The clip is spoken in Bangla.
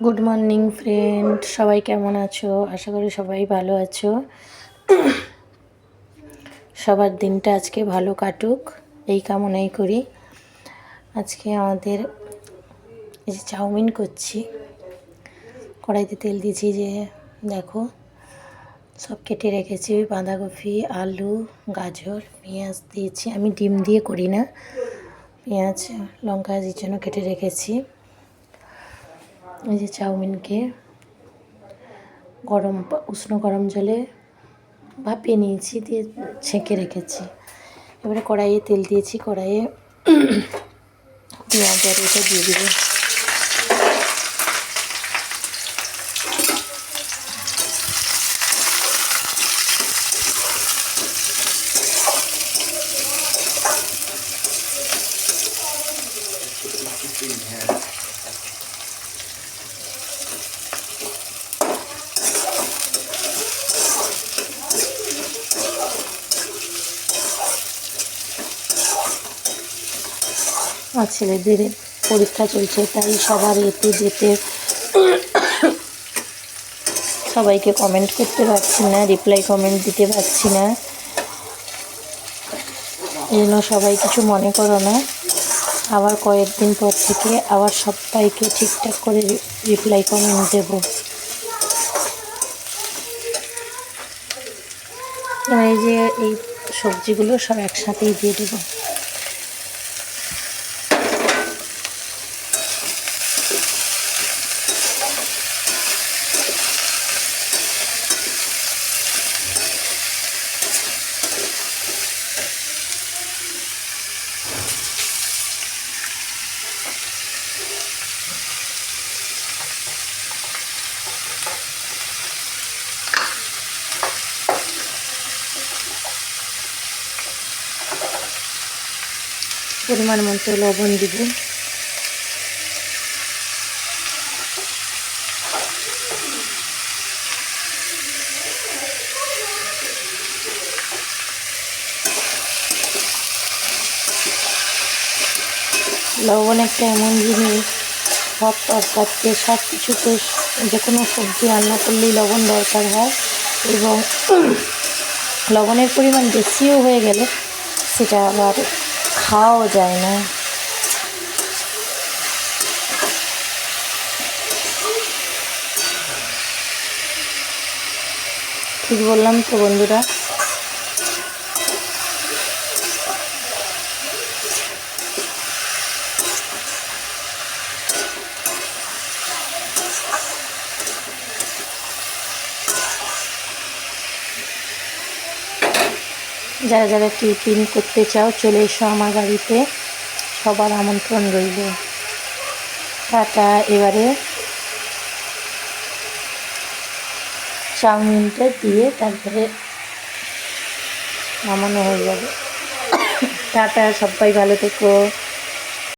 গুড মর্নিং ফ্রেন্ড, সবাই কেমন আছো? আশা করি সবাই ভালো আছো। সবার দিনটা আজকে ভালো কাটুক এই কামনাই করি। আজকে আমাদের এই যে চাউমিন করছি, কড়াইতে তেল দিয়েছি, যে দেখো সব কেটে রেখেছি, বাঁধাকপি, আলু, গাজর, পেঁয়াজ দিয়েছি। আমি ডিম দিয়ে করি না, পেঁয়াজ লঙ্কা এর জন্য কেটে রেখেছি। এই যে চাউমিনকে উষ্ণ গরম জলে ভাপিয়ে নিয়েছি, দিয়ে ছেঁকে রেখেছি। এবারে কড়াইয়ে তেল দিয়েছি, কড়াইয়ে পেঁয়াজ আর এটা দিয়ে দিব। আর ছেলেদের পরীক্ষা চলছে, তাই সবার এতে যেতে সবাইকে কমেন্ট করতে পারছি না, রিপ্লাই কমেন্ট দিতে পারছি না। এই জন্য সবাই কিছু মনে করো না। আবার কয়েকদিন পর থেকে আবার সবাইকে ঠিকঠাক করে রিপ্লাই কমেন্ট দেবো। এই যে এই সবজিগুলো সব একসাথেই দিয়ে দেবো। পরিমাণ মতো লবণ দিব। লবণ একটা এমন জিনিস, সব তরকারিতে, সব কিছুতে, যে কোনো সবজি রান্না করলেই লবণ দরকার হয়। এবং লবণের পরিমাণ বেশিও হয়ে গেলে সেটা আবার খাওয়াও যায় না। ঠিক বললাম তো বন্ধুরা? যারা যারা টিফিন করতে চাও চলে এসো আমার বাড়িতে, সবার আমন্ত্রণ রইল। টাটা। এবারে চাউমিনটা দিয়ে তারপরে নামানো হয়ে যাবে। টাটা, সবাই ভালো থেকো।